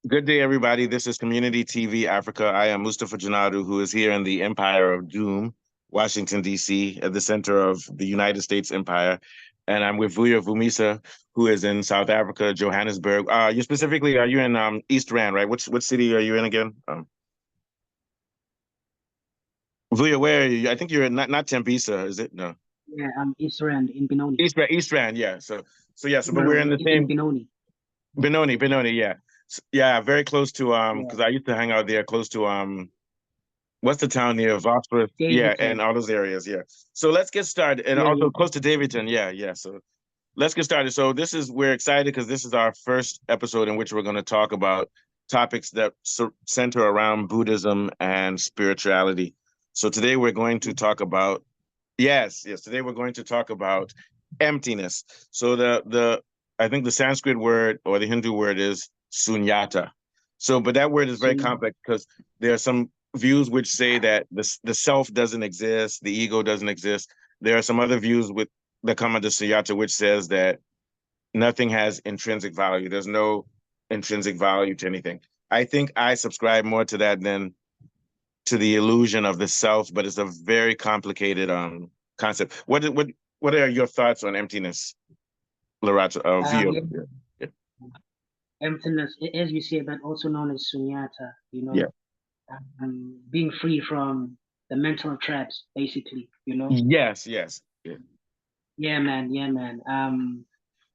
Good day, everybody. This is Community TV Africa. I am Mustafa Janadu, who is here in the Empire of Doom, Washington, D.C., at the center of the United States Empire. And I'm with Vuyo Vumisa, who is in South Africa, Johannesburg. You specifically, are you in East Rand, right? What city are you in again? Vuyo, where are you? I think you're in not Tembisa, is it? No. Yeah, East Rand in Benoni. East Rand, yeah. So but No, we're in the in same Benoni. Benoni, yeah. Yeah, very close to Yeah, because I used to hang out there close to what's the town near Phosphorus? Yeah, and Davidson. all those areas. Yeah. So let's get started. And Yeah, also yeah. close to Davidson. Yeah, yeah. So let's get started. So we're excited because this is our first episode in which we're going to talk about topics that center around Buddhism and spirituality. So today we're going to talk about, yes, today we're going to talk about emptiness. So I think the Sanskrit word or the Hindu word is sunyata. So, but that word is So very complex because there are some views which say that the self doesn't exist, the ego doesn't exist. There are some other views with that come under sunyata which says that nothing has intrinsic value. There's no intrinsic value to anything. I think I subscribe more to that than to the illusion of the self, but it's a very complicated concept. What are your thoughts on emptiness, Larato? Vio? yeah, Yeah, emptiness, as you say, but also known as sunyata. yeah, Being free from the mental traps, basically. yes, yeah, Yeah, man. Yeah, man.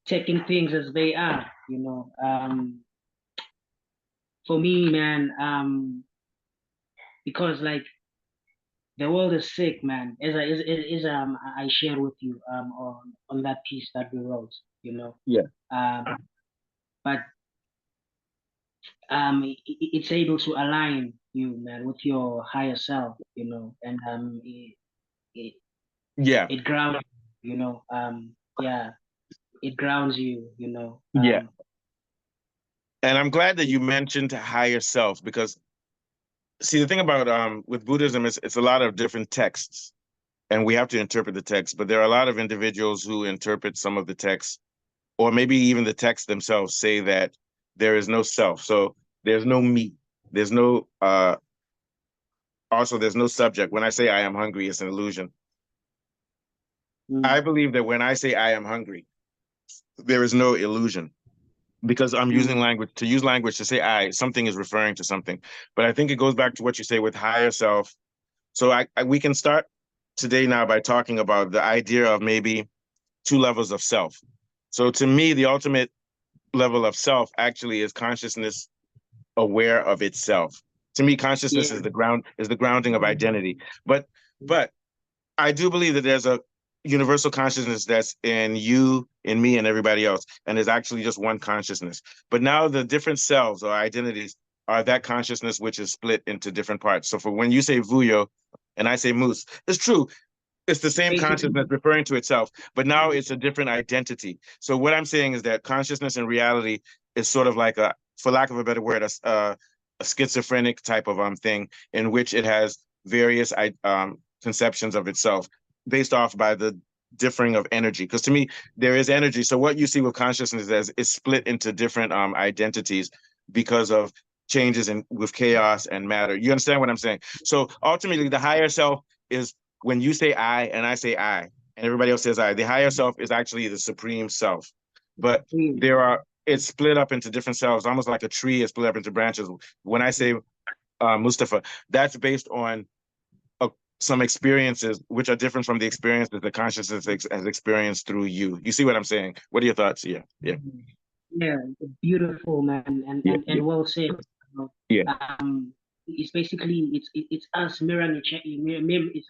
Taking things as they are. For me, man. Because like the world is sick, man. I shared with you on that piece that we wrote. You know. yeah, Um, but it's able to align you, man, with your higher self, and it, yeah, it grounds yeah, it grounds you, yeah. And I'm glad that you mentioned higher self because see the thing about with Buddhism is it's a lot of different texts and we have to interpret the text, but there are a lot of individuals who interpret some of the texts or maybe even the texts themselves say that there is no self. So there's no me. There's no also there's no subject. When I say I am hungry, it's an illusion. I mm, believe that when I say I am hungry, there is no illusion because I'm using mm, language to use language to say something is referring to something. But I think it goes back to what you say with higher self. So we can start today now by talking about the idea of maybe two levels of self. So to me, the ultimate level of self actually is consciousness aware of itself. To me, consciousness yeah, is the grounding of identity. But I do believe that there's a universal consciousness that's in you, in me, and everybody else, and there's actually just one consciousness. But now the different selves or identities are that consciousness which is split into different parts. So for when you say Vuyo and I say Moose, it's true. It's the same basically, consciousness referring to itself, but now it's a different identity. So what I'm saying is that consciousness and reality is sort of like for lack of a better word, a schizophrenic type of thing in which it has various conceptions of itself based off by the differing of energy. Because to me, there is energy. So what you see with consciousness is split into different identities because of changes in with chaos and matter. You understand what I'm saying? So ultimately, the higher self is when you say I and I say I, and everybody else says I. The higher self is actually the supreme self, but mm, it's split up into different selves, almost like a tree is split up into branches. When I say Mustafa, that's based on uh, some experiences which are different from the experiences that consciousness has experienced through you. You see what I'm saying? What are your thoughts? Yeah, yeah, yeah, beautiful, man, and yeah, and yeah, and well said. yeah. It's basically it's us mirroring each it's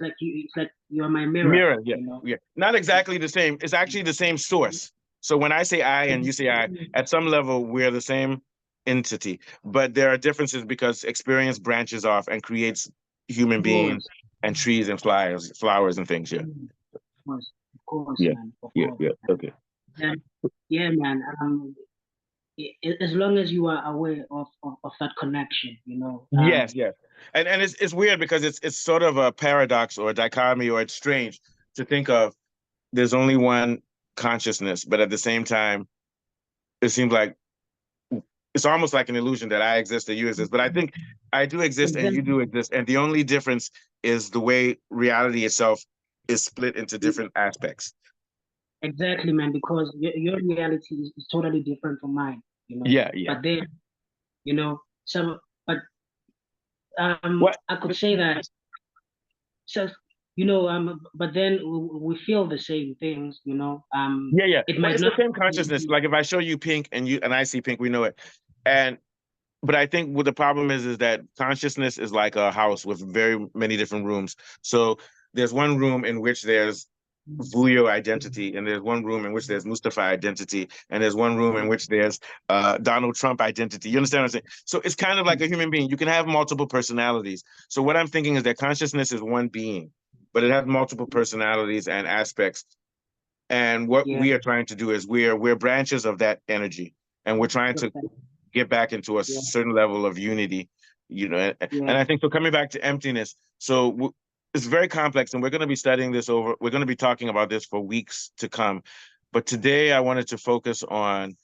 like you're my mirror, Mirror, yeah, yeah. Not exactly the same. It's actually the same source. So when I say I and you say I, at some level we're the same entity, but there are differences because experience branches off and creates human Of beings course, and trees and flowers and things. Yeah, of course, yeah, man, of yeah, course. yeah. Okay. And yeah, man. As long as you are aware of that connection, Yes, yes. And it's weird because it's sort of a paradox or a dichotomy or it's strange to think of there's only one consciousness, but at the same time, it seems like it's almost like an illusion that I exist or you exist. But I think I do exist and you Exactly, do exist. And the only difference is the way reality itself is split into different aspects. exactly, man. Because your reality is totally different from mine. You know, Yeah, yeah. but then some, but What? I could say that. So, but then we feel the same things. Yeah, yeah. It Well, might it's not. the same consciousness. Like if I show you pink and I see pink, we know it. And but I think what the problem is that consciousness is like a house with very many different rooms. So there's one room in which there's Vuyo identity, and there's one room in which there's Mustafa identity, and there's one room in which there's Donald Trump identity. You understand what I'm saying? So it's kind of like a human being. You can have multiple personalities. So what I'm thinking is that consciousness is one being, but it has multiple personalities and aspects. And what Yeah, we are trying to do is we're branches of that energy, and we're trying to get back into a yeah, certain level of unity, yeah, and I think so. Coming back to emptiness, so it's very complex, and we're going to be studying this over. We're going to be talking about this for weeks to come. But today, I wanted to focus on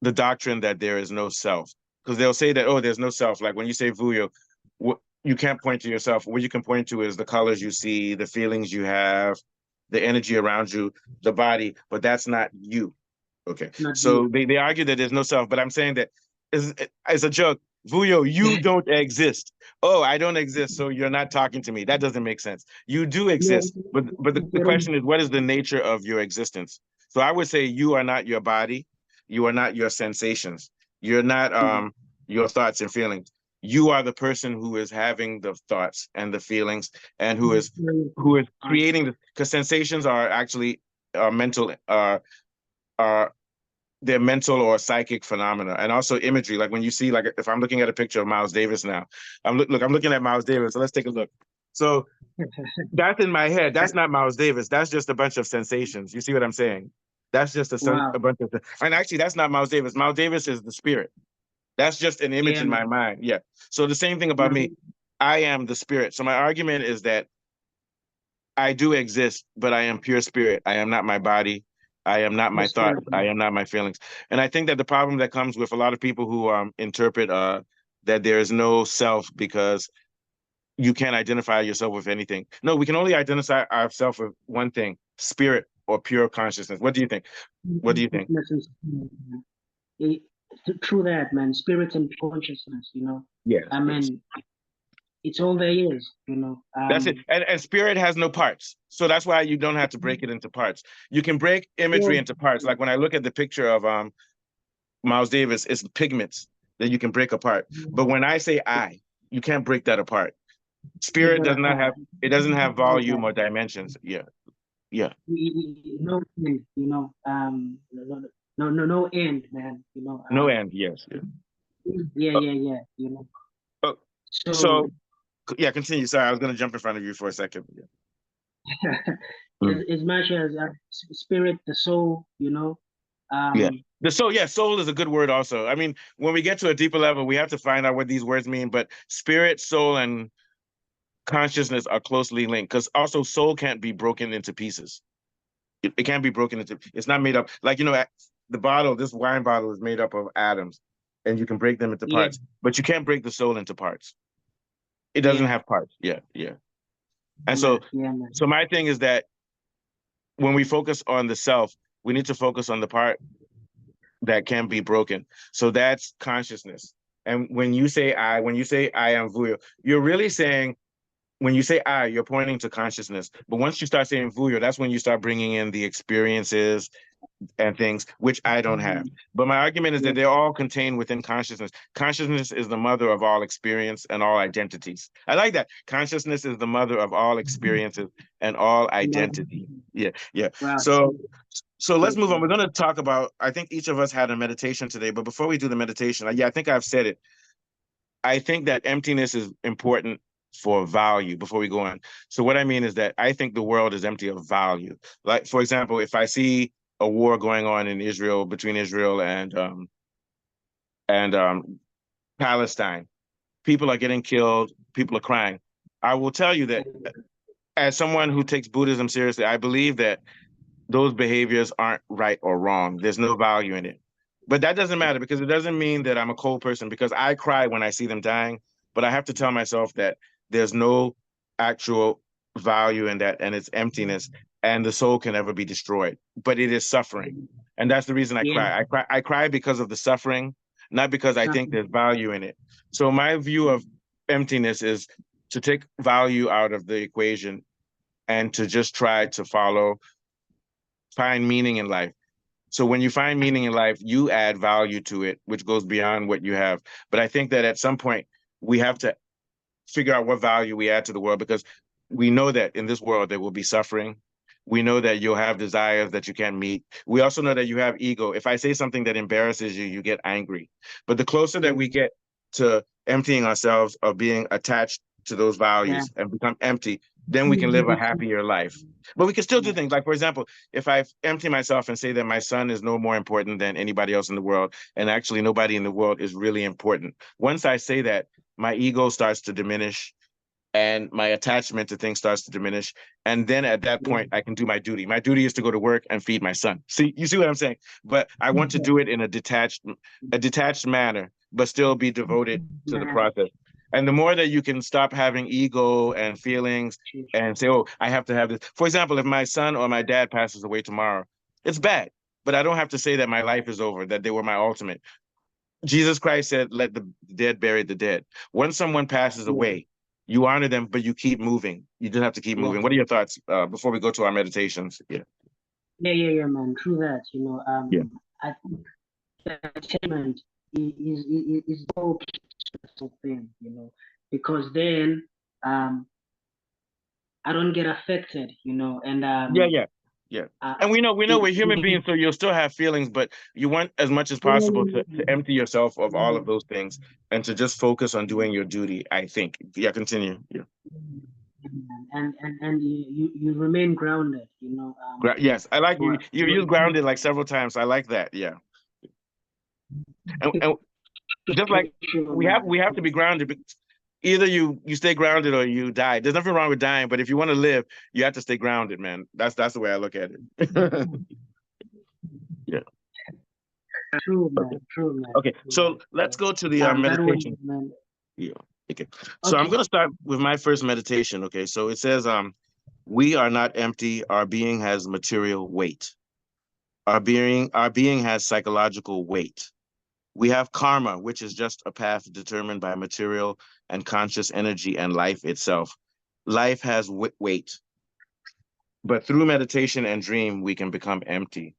the doctrine that there is no self, because they'll say that, oh, there's no self. Like when you say Vuyo, you can't point to yourself. What you can point to is the colors you see, the feelings you have, the energy around you, the body, but that's not you. Okay. not you. So they argue that there's no self, but I'm saying that as a joke, Vuyo, you don't exist. Oh, I don't exist, so you're not talking to me. That doesn't make sense. You do Yeah, exist, but the question is, what is the nature of your existence? So I would say you are not your body, you are not your sensations, you're not your thoughts and feelings. You are the person who is having the thoughts and the feelings and who is creating the because sensations are actually mental are they're mental or psychic phenomena and also imagery. Like when you see, like if I'm looking at a picture of Miles Davis now, I'm looking at Miles Davis. So let's take a look. So that's in my head. That's not Miles Davis. That's just a bunch of sensations. You see what I'm saying? That's just a Wow. bunch of, and actually that's not Miles Davis. Miles Davis is the spirit. That's just an image Yeah, in my man. mind. Yeah. So the same thing about me. Mhm. I am the spirit. So my argument is that I do exist, but I am pure spirit. I am not my body. I am not Your my thoughts. spirit, I man. am not my feelings. And I think that the problem that comes with a lot of people who interpret that there is no self because you can't identify yourself with anything. No, we can only identify ourselves with one thing: spirit or pure consciousness. What do you think? What do you think? Spirit, man. It- Through that, man, spirit and consciousness. Yes, I yes. mean, it's all there is. That's it. And spirit has no parts. So that's why you don't have to break it into parts. You can break Yeah, imagery into parts. Like when I look at the picture of Miles Davis, it's pigments that you can break apart. But when I say I, you can't break that apart. break Spirit that does not apart. have it doesn't have volume or Exactly. dimensions. Yeah, yeah. No end. No end, man. No end. Yes. Yeah. Yeah, Uh, yeah, yeah. uh, So so yeah, continue. Sorry, I was gonna jump in front of you for a second. Yeah. Mm. as much as spirit, the soul. Yeah. Um, The soul, yeah, soul is a good word also. I mean, when we get to a deeper level, we have to find out what these words mean, but spirit, soul, and consciousness are closely linked because also soul can't be broken into pieces. It can't be broken into, it's not made up. Like, the bottle, this wine bottle is made up of atoms and you can break them into yeah, parts, but you can't break the soul into parts. It doesn't yeah, have parts. Yeah, yeah. yeah, And man, so, yeah, man. so my thing is that when we focus on the self, we need to focus on the part that can be broken. So that's consciousness. And when you say I am Vuyo, you're really saying when you say I, you're pointing to consciousness. But once you start saying Vuyo, that's when you start bringing in the experiences and things, which I don't have. Mhm. But my argument is Yeah, that they're all contained within consciousness. Consciousness is the mother of all experience and all identities. I like that. Consciousness is the mother of all experiences and all identity. Yeah, yeah. wow. So let's move on. Yeah, We're going to talk about, I think each of us had a meditation today, but before we do the meditation, yeah, I think I've said it. I think that emptiness is important for value before we go on. So what I mean is that I think the world is empty of value. Like, for example, if I see a war going on in Israel between Israel and Palestine, people are getting killed, people are crying. I will tell you that as someone who takes Buddhism seriously, I believe that those behaviors aren't right or wrong. There's no value in it. But that doesn't matter because it doesn't mean that I'm a cold person because I cry when I see them dying. But I have to tell myself that there's no actual value in that and it's emptiness and the soul can never be destroyed, but it is suffering. And that's the reason I Yeah, cry. I cry because of the suffering, not because I think there's something. value in it. So my view of emptiness is to take value out of the equation and to just try to find meaning in life. So when you find meaning in life, you add value to it, which goes beyond what you have. But I think that at some point we have to figure out what value we add to the world because we know that in this world there will be suffering. We know that you'll have desires that you can't meet. We also know that you have ego. If I say something that embarrasses you, you get angry. But the closer that we Mm, get to emptying ourselves of being attached to those yeah. values and become empty, then we can live a happier life. But we can still do Yeah. things like, for example, if I empty myself and say that my son is no more important than anybody else in the world, and actually nobody in the world is really important. Once I say that, my ego starts to diminish and my attachment to things starts to diminish. And then at that Yeah. point, I can do my duty. My duty is to go to work and feed my son. See, you see what I'm saying? But I want to do it in a detached manner, but still be devoted to the Man, process. And the more that you can stop having ego and feelings and say, oh, I have to have this. For example, if my son or my dad passes away tomorrow, it's bad. But I don't have to say that my life is over, that they were my ultimate. Jesus Christ said, let the dead bury the dead. When someone passes yeah, away, you honor them, but you keep moving. You just have to keep yeah, moving. What are your thoughts before we go to our meditations? Yeah. yeah, man. True that. Yeah. I think entertainment is so peaceful thing, because then I don't get affected, and Yeah, yeah, yeah. uh, And we know it, we're human beings, so you'll still have feelings, but you want as much as possible to empty yourself of all of those things and to just focus on doing your duty, I think. Yeah, continue. Yeah. and you remain grounded, Yes, I like you. what, You use grounded like several times. I like that. Yeah. And just like sure, we have to be grounded. Either you stay grounded or you die. There's nothing wrong with dying, but if you want to live, you have to stay grounded, man. That's the way I look at it. Yeah. Okay. true, man, Okay. true, So man. let's go to the That was, meditation. man. Yeah. Okay. So I'm Okay, gonna start with my first meditation. Okay. So it says, we are not empty. Our being has material weight. Our being has psychological weight. We have karma, which is just a path determined by material and conscious energy and life itself. Life has weight, but through meditation and dream, we can become empty.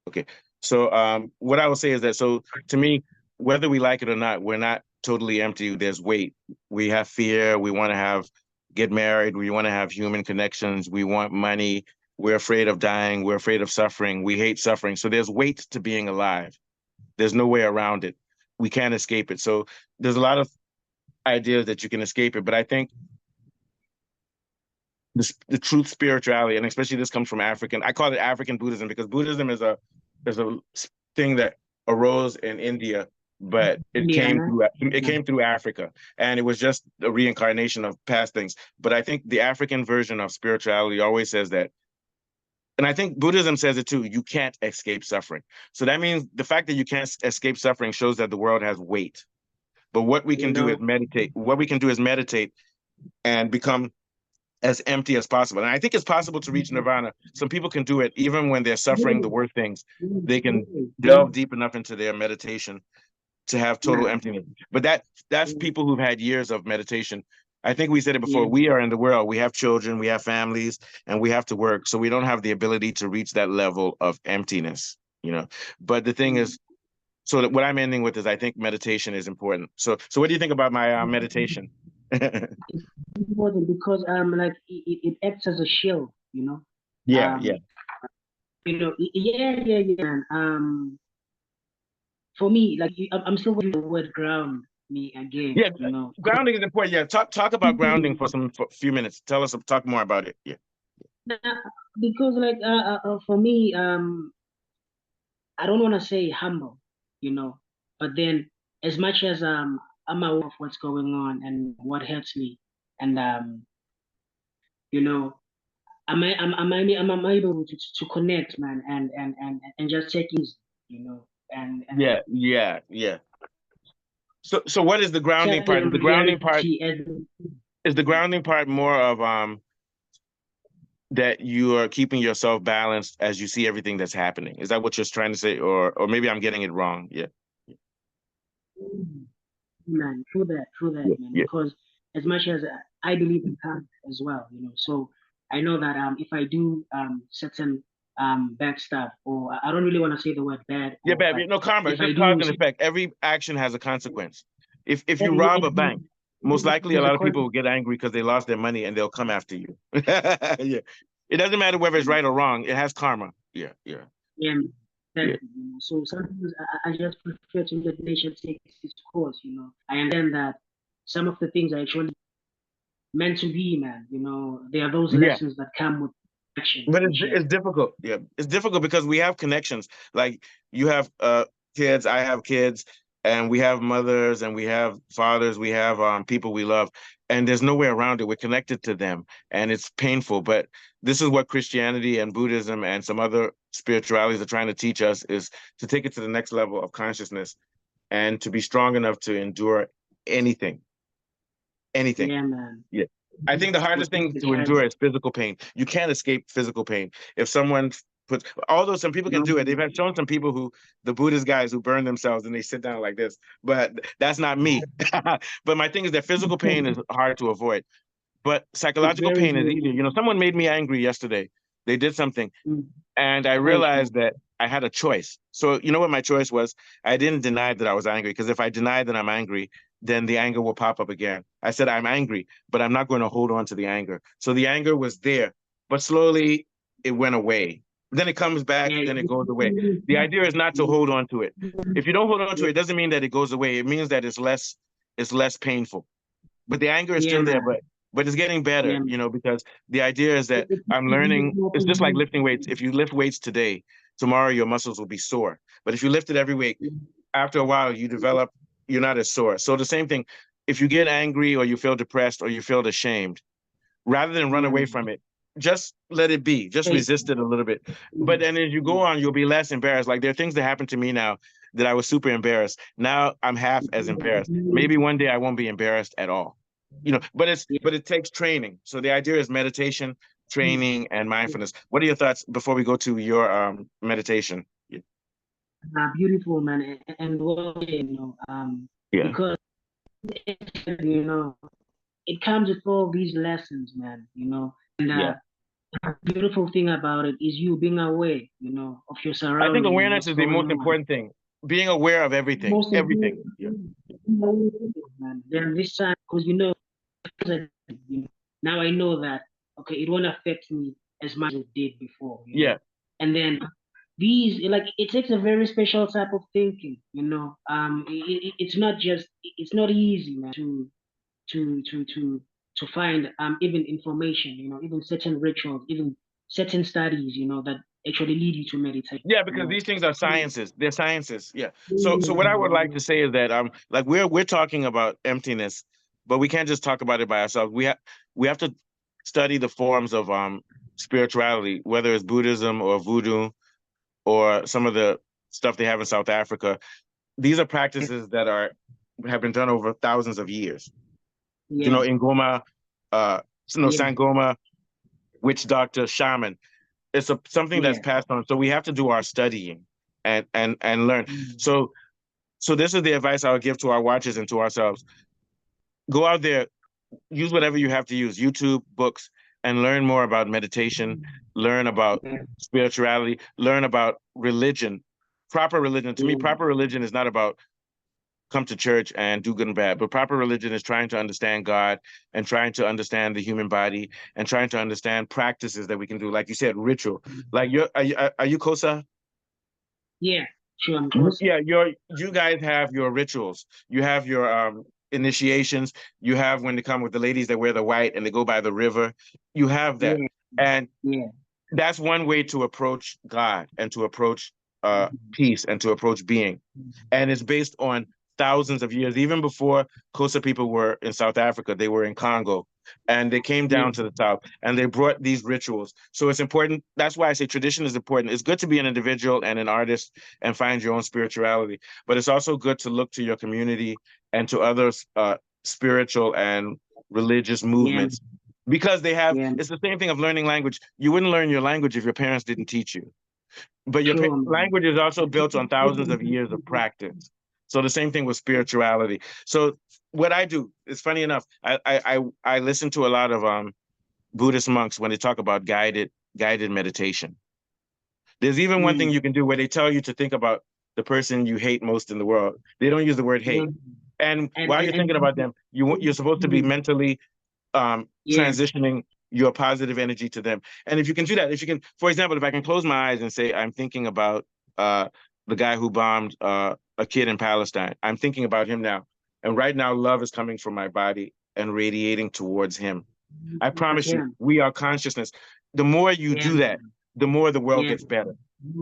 Okay. So what I will say is that so to me, whether we like it or not, we're not totally empty. There's weight. We have fear. We want to get married. We want to have human connections. We want money. We're afraid of dying. We're afraid of suffering. We hate suffering. So there's weight to being alive. There's no way around it. We can't escape it. So there's a lot of ideas that you can escape it, but I think the truth spirituality, and especially this comes from African. I call it African Buddhism because Buddhism is a thing that arose in India, but Indiana. it came through Africa, and it was just a reincarnation of past things. But I think the African version of spirituality always says that, and I think Buddhism says it too. You can't escape suffering. So that means the fact that you can't escape suffering shows that the world has weight. But what we You can do is know, meditate. What we can do is meditate and become as empty as possible. And I think it's possible to reach nirvana. Some people can do it even when they're suffering the worst things. They can delve deep enough into their meditation to have total man. emptiness. But that's people who've had years of meditation. I think we said it before. Yeah. We are in the world. We have children, we have families, and we have to work. So we don't have the ability to reach that level of emptiness. But the thing is, so that what I'm ending with is I think meditation is important. So what do you think about my meditation? It's important because like it acts as a shield, Yeah, yeah. um yeah, man. For me, like I'm still using the word ground me again, Yeah, grounding is important. Yeah, talk about grounding for a few minutes. Talk more about it. Yeah. because like for me, I don't want to say humble, but then as much as I'm aware of what's going on and what hurts me, and you know I'm able to connect, man, and just take easy, you know. and yeah. So what is the grounding part? Is in the grounding part reality as is the grounding part more of that you are keeping yourself balanced as you see everything that's happening? Is that what you're trying to say, or maybe I'm getting it wrong? Yeah, man, true that, yeah, man. yeah, Because as much as I believe in karma as well, so I know that if I do certain bad stuff, or I don't really want to say the word bad, yeah. or Bad, but no karma. It's if I just cause do, and effect. Every action has a consequence. If you rob a exactly, bank, most likely a there's a lot of people con. will get angry because they lost their money and they'll come after you. Yeah, it doesn't matter whether it's right or wrong. It has karma. Yeah, yeah, Yeah, yeah, exactly. So sometimes I just prefer to let nature take its course. I understand that some of the things are actually meant to be, man. There are those yeah. lessons that come with action But and shit. it's difficult. Yeah, it's difficult because we have connections. Like you have kids, I have kids, and we have mothers and we have fathers, we have people we love, and there's no way around it. We're connected to them, and it's painful. But this is what Christianity and Buddhism and some other spiritualities are trying to teach us is to take it to the next level of consciousness and to be strong enough to endure anything, anything. Yeah, man. Yeah. I think the hardest thing to endure is physical pain. You can't escape physical pain. If someone puts, although some people can No, do it, they've had shown some people who, the Buddhist guys who burn themselves and they sit down like this, but that's not me. But my thing is that physical pain is hard to avoid, but it's psychological very, pain is very, easier. Someone made me angry yesterday. They did something mm, and I very realized true. that I had a choice. So you know what my choice was? I didn't deny that I was angry because if I deny that I'm angry, then the anger will pop up again. I said I'm angry, but I'm not going to hold on to the anger. So the anger was there, but slowly it went away. Then it comes back, Yeah, then it goes away. The idea is not to hold on to it. If you don't hold on to it, it doesn't mean that it goes away. It means that it's less painful, but the anger is yeah, still there, man. but it's getting Yeah, better, man. because the idea is that It- I'm learning. It's just like lifting weights. If you lift weights today, tomorrow your muscles will be sore. But if you lift it every week, after a while you develop, you're not as sore. So the same thing, if you get angry or you feel depressed or you feel ashamed, rather than run yeah, away man. from it, just let it be. Just Face resist it a little bit. But then as you go on, you'll be less embarrassed. Like there are things that happen to me now that I was super embarrassed. Now I'm half as embarrassed. Maybe one day I won't be embarrassed at all. But it takes training. So the idea is meditation, training, and mindfulness. What are your thoughts before we go to your meditation? Beautiful, man, and well, Yeah. because you know it comes with all these lessons, man. And Yeah. the beautiful thing about it is you being aware, of your I think surrounding and awareness what's is the going most on. important thing. Being aware of everything, Most everything. important, Yeah. man. Then this time, because now I know that okay, it won't affect me as much as it did before. Yeah. And then these like it takes a very special type of thinking. It's not just it's not easy, man, to to to to find even information, even certain rituals, even certain studies, that actually lead you to meditate. Yeah, because these things are sciences. They're sciences. Yeah. So what I would like to say is that like we're talking about emptiness, but we can't just talk about it by ourselves. We have to study the forms of spirituality, whether it's Buddhism or voodoo or some of the stuff they have in South Africa. These are practices that are have been done over thousands of years. Yeah, In Goma, uh yeah, Sangoma, witch doctor, shaman. It's something that's yeah. passed on. So we have to do our studying and learn. Mm, So this is the advice I would give to our watchers and to ourselves. Go out there, use whatever you have to use, YouTube, books, and learn more about meditation, learn about yeah, spirituality, learn about religion. Proper religion. To me, yeah, proper religion is not about come to church and do good and bad, but proper religion is trying to understand God and trying to understand the human body and trying to understand practices that we can do. Like you said, ritual. Like are you Kosa? yeah. Sure, I'm close. Yeah, you guys have your rituals. You have your initiations. You have when they come with the ladies that wear the white and they go by the river. You have that. Yeah, And yeah, that's one way to approach God and to approach peace and to approach being. And it's based on thousands of years, even before Xhosa people were in South Africa, they were in Congo, and they came Yeah. down to the South and they brought these rituals. So it's important. That's why I say tradition is important. It's good to be an individual and an artist and find your own spirituality, but it's also good to look to your community and to others, spiritual and religious Yeah. movements, because they have, Yeah. it's the same thing of learning language. You wouldn't learn your language if your parents didn't teach you. But your True, man. language is also built on thousands of years of practice. So the same thing with spirituality. So what I do, it's funny enough, I listen to a lot of Buddhist monks when they talk about guided meditation. There's even one thing Mm. you can do where they tell you to think about the person you hate most in the world. They don't use the word Yeah. hate. And And while and you're and thinking about them, you're supposed to be mm, mentally yeah. transitioning your positive energy to them. And if you can do that, if you can, for example, if I can close my eyes and say, I'm thinking about uh, the guy who bombed a kid in Palestine, I'm thinking about him now. And right now, love is coming from my body and radiating towards him. I Towards promise you, him. we are consciousness. The more you Yeah. do that, the more the world Yeah. gets better.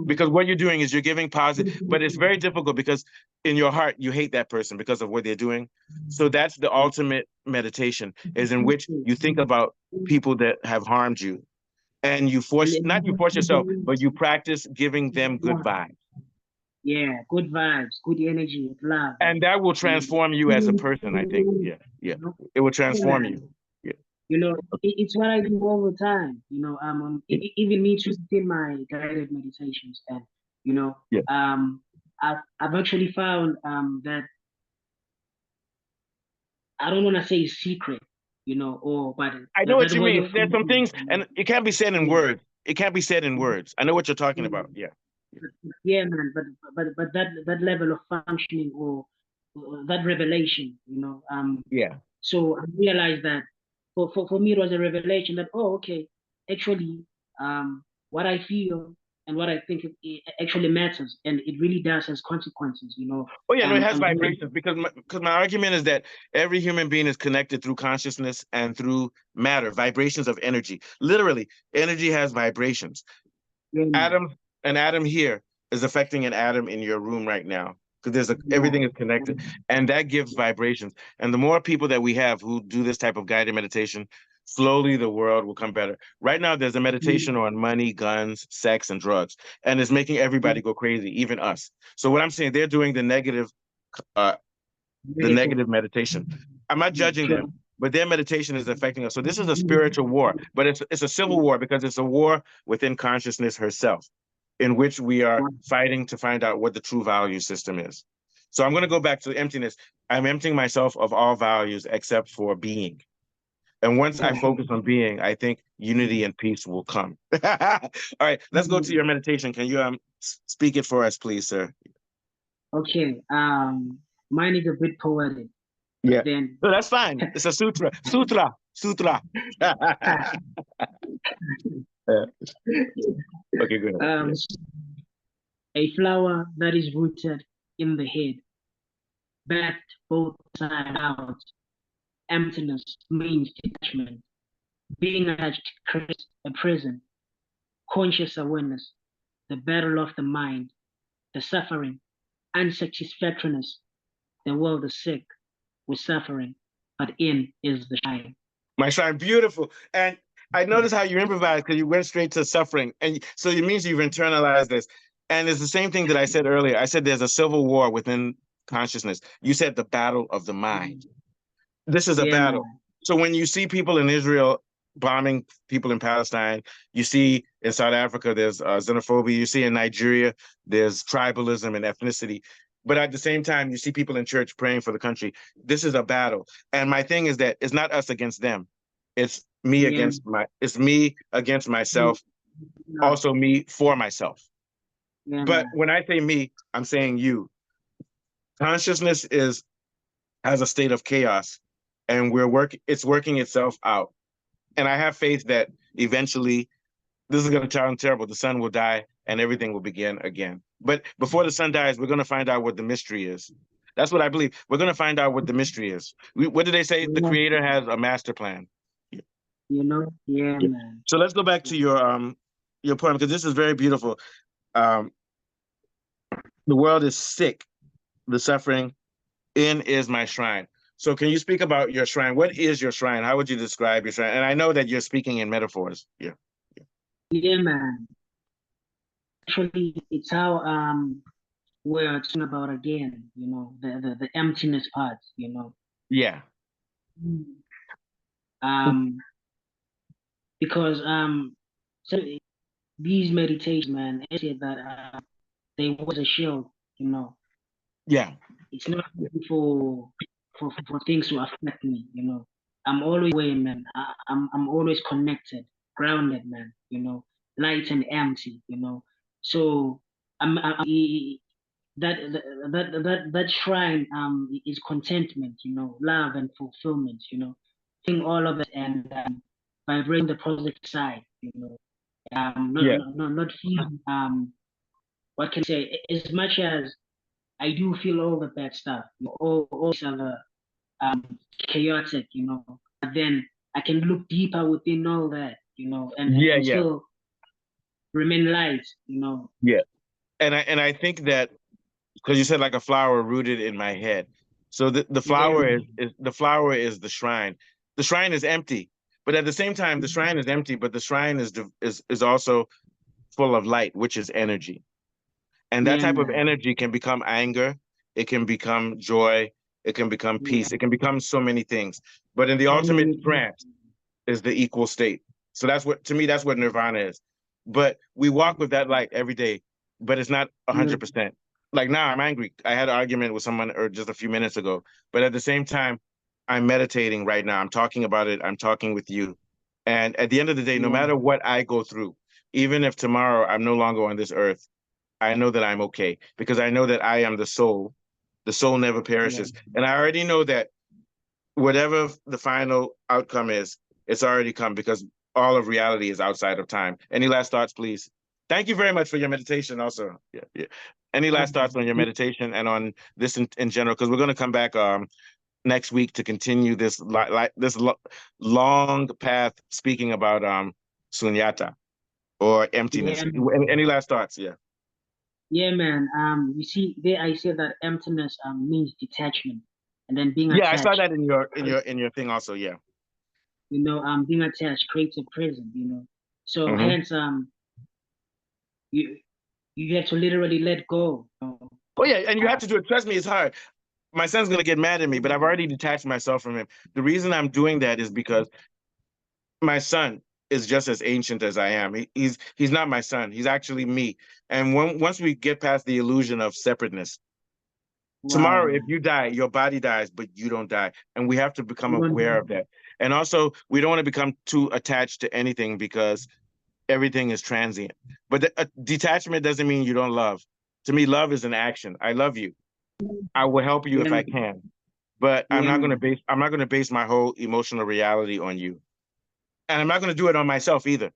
Because what you're doing is you're giving positive, but it's very difficult because in your heart, you hate that person because of what they're doing. So that's the ultimate meditation, is in which you think about people that have harmed you, and you force, not you force yourself, but you practice giving them good vibes. Yeah, good vibes, good energy, love. And that will transform you as a person, I think. Yeah, yeah. It will Yeah, transform man. you. Yeah, It's what I do all the time. yeah, Even me too in my guided meditations, and you know, yeah. um, I've actually found that I don't want to say secret, or but I know what that you way of mean. There's some thinking, things, and it can't be said in yeah, words. It can't be said in words. I know what you're talking about. Yeah. yeah, man. But that level of functioning or that revelation, Yeah. So I realized that for me it was a revelation that, oh, okay, actually, what I feel and what I think it actually matters, and it really does has consequences. Oh yeah, no, it has I'm doing vibrations, because my argument is that every human being is connected through consciousness and through matter, vibrations of energy. Literally, energy has vibrations. yeah, man. Atom, an atom here is affecting an atom in your room right now, because Yeah, everything is connected, and that gives vibrations. And the more people that we have who do this type of guided meditation, slowly the world will come better. Right now, there's a meditation on money, guns, sex, and drugs, and it's making everybody go crazy, even us. So what I'm saying, they're doing uh, the negative. negative meditation. I'm not judging Sure. them, but their meditation is affecting us. So this is a spiritual war, but it's a civil war, because it's a war within consciousness herself, in which we are fighting to find out what the true value system is. So I'm going to go back to emptiness. I'm emptying myself of all values except for being. And once I focus on being, I think unity and peace will come. All right, let's go to your meditation. Can you speak it for us, please, sir? Okay. Mine is a bit poetic, but Yeah. then No, that's fine. It's a sutra. Sutra. Sutra. Okay, good. um, Yeah. a flower that is rooted in the head, backed both sides out. Emptiness means detachment. Being attached creates a prison. Conscious awareness, the battle of the mind, the suffering, unsatisfactoriness. The world is sick with suffering, but in is the shine. My shrine, beautiful. And I noticed how you improvised, because you went straight to suffering. And so it means you've internalized this. And it's the same thing that I said earlier. I said there's a civil war within consciousness. You said the battle of the mind. This is a Yeah, battle. man. So when you see people in Israel bombing people in Palestine, you see in South Africa there's xenophobia. You see in Nigeria there's tribalism and ethnicity. But at the same time, you see people in church praying for the country. This is a battle. And my thing is that it's not us against them. It's me Yeah, against it's me against myself, yeah, also me for myself. yeah, But man. when I say me, I'm saying you. Consciousness is has a state of chaos, and it's working itself out. And I have faith that eventually, this is going to sound terrible, the sun will die and everything will begin again. But before the sun dies, we're going to find out what the mystery is. That's what I believe. We're going to find out what the mystery is. What did they say? The Yeah, creator has a master plan. Yeah. yeah, Yeah. man. So let's go back to your poem, because this is very beautiful. Um, the world is sick, the suffering, In is my shrine. So can you speak about your shrine? What is your shrine? How would you describe your shrine? And I know that you're speaking in metaphors. Yeah. Yeah, man. Actually, it's how we're talking about again, the emptiness part, Yeah. Mm. Um, because so these meditations, man, I said that they was a shield, you know. Yeah. It's not easy for things to affect me. I'm always away, man. I'm always connected, grounded, man, light and empty. So that that shrine is contentment, love and fulfillment. Doing all of it and vibrating the positive side. Yeah. Not feeling what can I say, as much as I do feel all the bad stuff, all these other chaotic. But then I can look deeper within all that, Yeah. and Yeah. still remain light. Yeah. And I think that because you said like a flower rooted in my head. So the Yeah, flower is, man. the flower is the shrine. The shrine is empty, but at the same time, the shrine is empty, but the shrine is also full of light, which is energy. And that Yeah, type of man. energy can become anger, it can become joy, it can become Yeah. peace, it can become so many things. But in the So ultimate many things. trance is the equal state. So that's what, to me, that's what nirvana is. But we walk with that light every day, but it's not Yeah, 100%. Like now I'm angry. I had an argument with someone or just a few minutes ago, but at the same time, I'm meditating right now. I'm talking about it. I'm talking with you. And at the end of the day, no yeah, matter what I go through, even if tomorrow I'm no longer on this earth, I know that I'm okay because I know that I am the soul. The soul never yeah. perishes. And I already know that whatever the final outcome is, it's already come because all of reality is outside of time. Any last thoughts, please? Thank you very much for your meditation also. Yeah, yeah. Any last thoughts on your meditation and on this in general? Because we're going to come back next week to continue this long path speaking about sunyata or emptiness. Yeah, man. Any last thoughts? Yeah. Yeah, man. You see, there I said that emptiness means detachment, and then being Yeah, I saw attached. that in your thing also. Yeah. Being attached creates a prison. So Hmm. hence, you you have to literally let go. Oh yeah, and you have to do it. Trust me, it's hard. My son's gonna get mad at me, but I've already detached myself from him. The reason I'm doing that is because my son is just as ancient as I am. He's not my son. He's actually me. And once we get past the illusion of separateness, Wow, tomorrow if man. you die, your body dies, but you don't die. And we have to become You aware don't- of that. And also, we don't want to become too attached to anything because everything is transient. But detachment doesn't mean you don't love. To me, love is an action. I love you. I will help you Yeah, if I man. can, but Yeah, man. I'm not going to base my whole emotional reality on you. And I'm not going to do it on myself either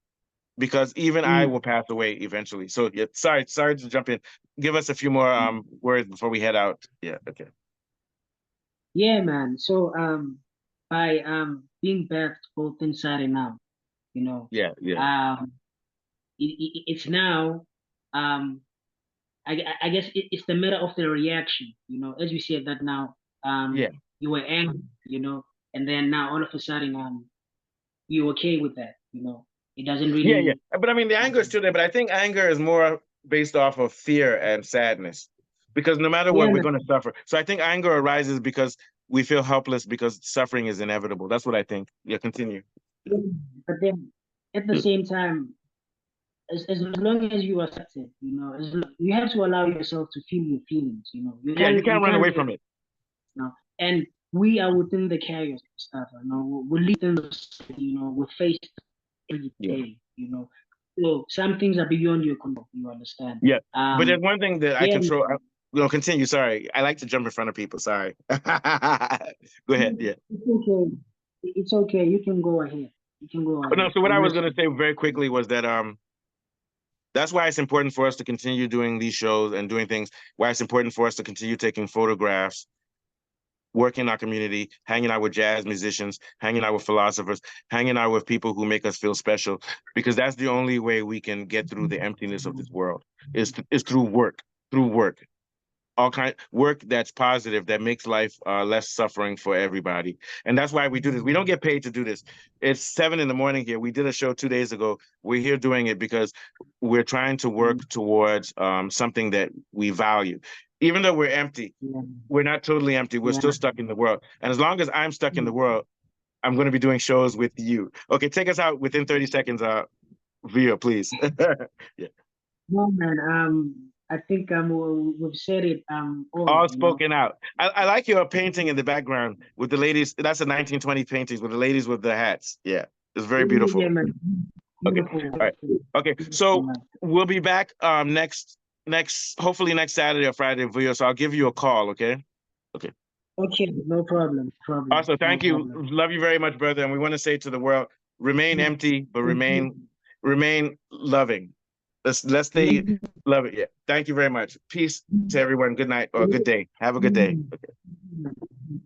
because even I Mm. will pass away eventually. So yeah, sorry to jump in. Give us a few more words before we head out. Yeah, okay. Yeah, man. So by being bathed both inside and out, you know, Yeah, yeah. um, it's now I guess it's the matter of the reaction. As we said that now Yeah. you were angry, and then now all of a sudden you're okay with that. It doesn't Yeah, yeah. really. But I mean the anger is still there, but I think anger is more based off of fear and sadness. Because no matter Yeah, what, we're man. going to suffer. So I think anger arises because we feel helpless because suffering is inevitable. That's what I think. Yeah, continue. Yeah, but then at the same time, as long as you accept it, you have to allow yourself to feel your feelings. Yeah, you You can't run can't away let from it. and we are within the chaos stuff. We live in the we face every Yeah. day. So some things are beyond your control. You understand? Yeah. But there's one thing that I Yeah, control. Continue. Sorry. I like to jump in front of people. Sorry. Go ahead. Yeah. it's okay. It's okay. You can go ahead. You can go But no, ahead. so what I I'm was gonna listening. say very quickly was that that's why it's important for us to continue doing these shows and doing things, why it's important for us to continue taking photographs, working in our community, hanging out with jazz musicians, hanging out with philosophers, hanging out with people who make us feel special, because that's the only way we can get through the emptiness of this world is through work, through work. all kind work that's positive, that makes life less suffering for everybody. And that's why we do this. We don't get paid to do this. It's 7 in the morning here. We did a show 2 days ago. We're here doing it because we're trying to work towards something that we value. Even though we're empty, Yeah, we're not totally empty. We're yeah. still stuck in the world. And as long as I'm stuck in the world, I'm going to be doing shows with you. Okay, take us out within 30 seconds, Via, please. Yeah. No, man. I think we've said it all, All spoken out. I like your painting in the background with the ladies. That's a 1920 paintings with the ladies with the hats. Yeah, it's very Yeah, beautiful. man. Okay, Beautiful. all right. Okay, Beautiful, so man. we'll be back next hopefully next Saturday or Friday, Via. So I'll give you a call. Okay. Okay. Okay, no problem. Problem. Also, No thank you. problem. Love you very much, brother. And we want to say to the world, remain Yeah. empty, but Thank you. remain loving. Let's stay Yeah. love it. Yeah. Thank you very much. Peace to everyone. Good night or good day. Have a good day. Mm.